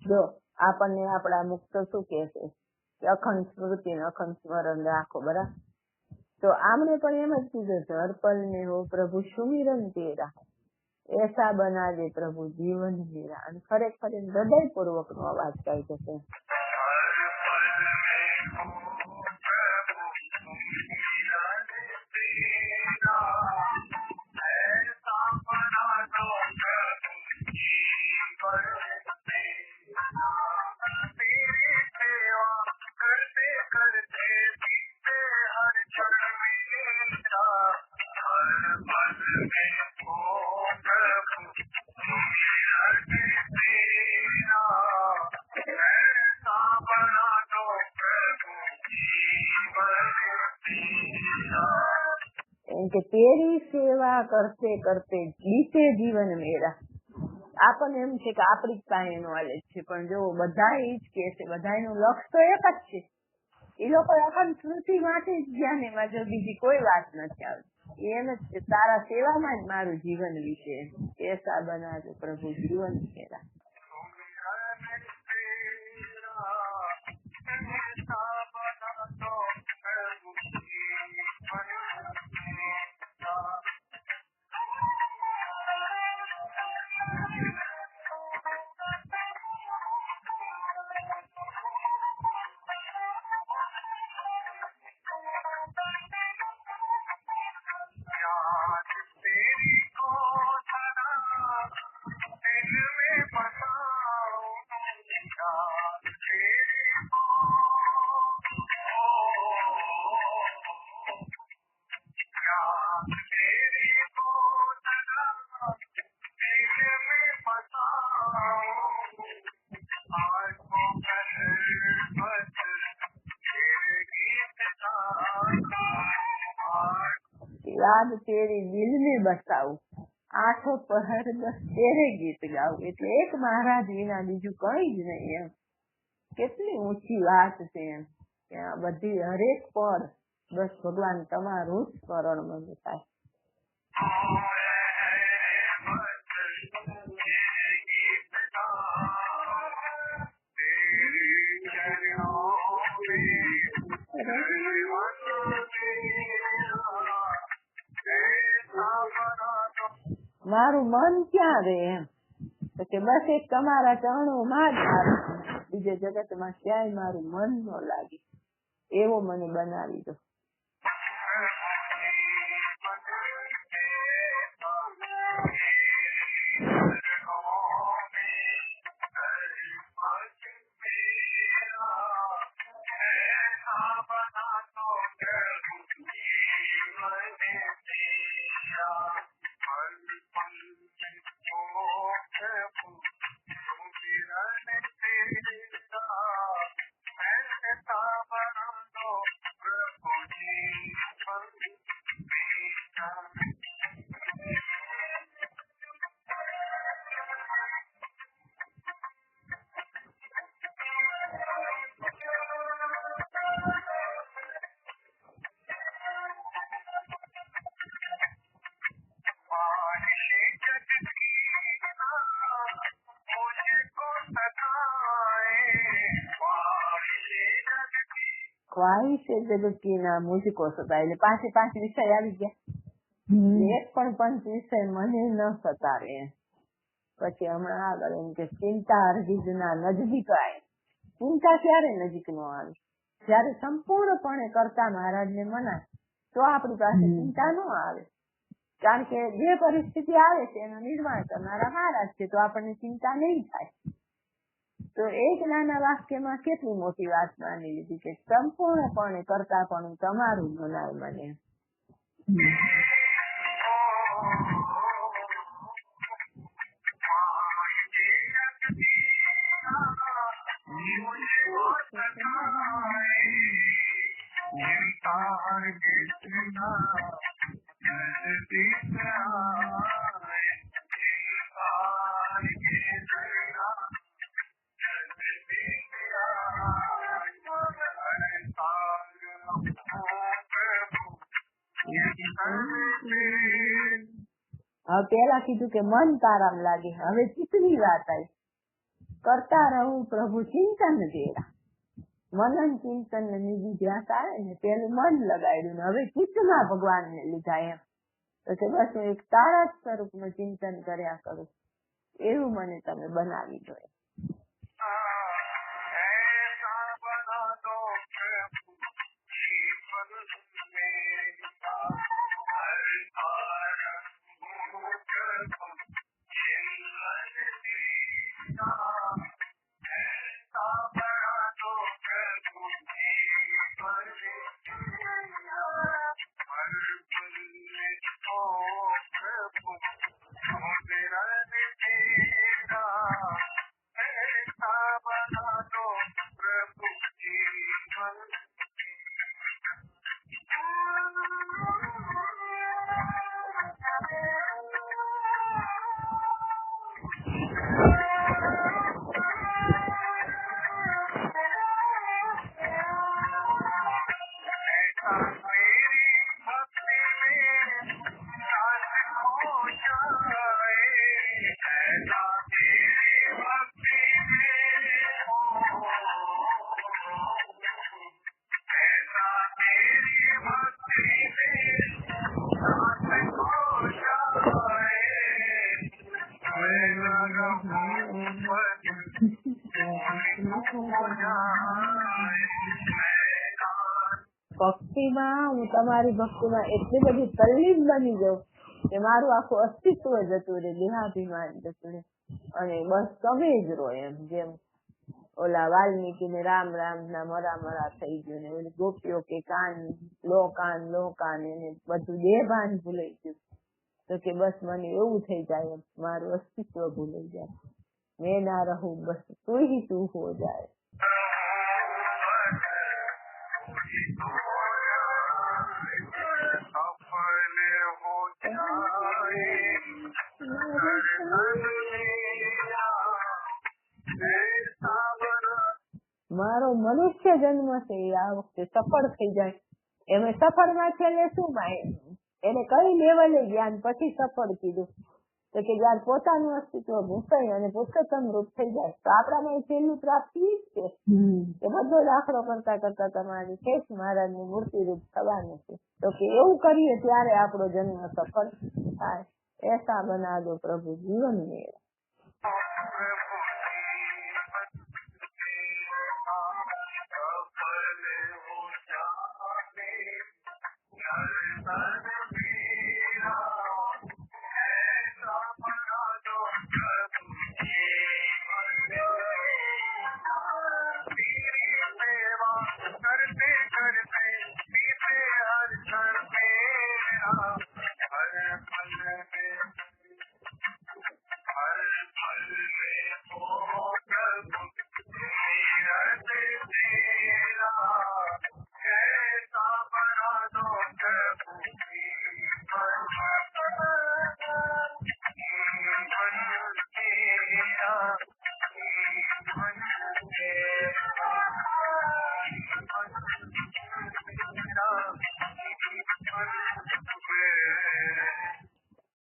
જો આપણને આપણા મુક્ત શું કહે છે કે અખંડ સ્મૃતિ ને અખંડ સ્મરણ રાખો, બરાબર? તો આમને પણ એમ જ કીધું છે, હર પલ ને હો પ્રભુ સુમિરન તેરા, એસા બના દે પ્રભુ જીવન મેરા. અને ખરેખર હૃદયપૂર્વક નો અવાજ કાઢ્યો છે. કે તેરી સેવા કરતે કરતે બીતે જીવન મેરા. આપણને એમ છે કે આપણી જ પાસે નોલેજ છે, પણ જો બધા એ જ કે છે, બધાનું લક્ષ્ય તો એક જ છે. એ લોકો અખંડ સ્મૃતિ માટે જ જ્ઞાન, એમાં જો બીજી કોઈ વાત નથી આવતી. એમ જ છે, તારા સેવામાં જ મારું જીવન વિશે એસા બનાવે પ્રભુ જીવન મેરા. યાદ તેરી દિલ में બસાવું, આઠો પહર બસ તેરે ગીત ગાવું. એટલે એક મહારાજ વિના બીજું કઈ જ નહીં એમ. કેટલી ઊંચી વાત છે એમ કે બધી હરેક પર બસ ભગવાન તમારું જ સ્મરણ મને થાય. મારું મન ક્યાં રે એમ કે બસ એક તમારા ચરણોમાં જ મારું, બીજે જગતમાં ક્યાંય મારું મન ન લાગે એવો મને બનાવી દો. ख्वाहिश जगत की ना मुझको सताए, એટલે પાંચ વિષય આવી ગયા, એક પણ પંચ વિષય મને ન સતારે. પછી હમણાં આગળ એમ કે ચિંતા હરગીજ ના નજદીક આય. ચિંતા ક્યારે નજીક નો આવે? જયારે સંપૂર્ણપણે કરતા મહારાજને મનાય તો આપણી પાસે ચિંતા ન આવે, કારણ કે જે પરિસ્થિતિ આવે છે એનું નિર્માણ કરનારા મહારાજ છે, તો આપણને ચિંતા નહીં થાય. તો એક નાના વાક્યમાં કેટલી મોટી વાત માની લીધી કે સંપૂર્ણપણે કરતા પણ તમારું મનાય મને. હવે પેલા કીધું કે મન તારામ લાગે, હવે ચિત્તની વાત આવી. કરતા રહું પ્રભુ ચિંતન તેરા. મનન ચિંતન ને નિધિ ધ્યાસ આવે ને પેલું મન લગાડ્યું ને હવે ચિત્તમાં ભગવાનને લીધા એમ. તો કે બસ હું એક તારા સ્વરૂપનું ચિંતન કર્યા કરું એવું મને તમે બનાવી દો. ભક્તિમાં હું તમારી ભક્તિમાં એટલી બધી તલ્લીન બની જાઉં કે મારું આખું અસ્તિત્વ જતું રહે, દેહાભિમાન જતું રહે અને બસ તમે જ રહો એમ. જેમ ઓલા વાલ્મીકી ને રામ રામ ના મરા થઈ ગયું ને ઓલી ગોપીઓ કે કાન લો કાન એને બધું દેહભાન ભૂલાઈ ગયું. તો કે બસ મને એવું થઈ જાય મારું અસ્તિત્વ ભૂલાઈ જાય, મેં ના રહું બસ તું ही तू हो जाए. મારો મનુષ્ય જન્મ છે આ વખતે સફળ થઈ જાય. એમાં સફળમાં છેલ્લે શું માં એને કઈ લેવલે જ્ઞાન પછી સફળ કીધું તો કે જયારે પોતાનું અસ્તિત્વ ભૂસાય અને પુરુષોત્તમ રૂપ થઈ જાય તો આપણામાં છેલ્લું પ્રાપ્તિ જ છે. એ બધો દાખલો કરતા કરતા તમારી શેષ મહારાજની મૂર્તિ રૂપ થવાનું છે. તો કે એવું કરીએ ત્યારે આપણો જન્મ સફળ થાય. એસા બના દો પ્રભુ જીવન મેળા.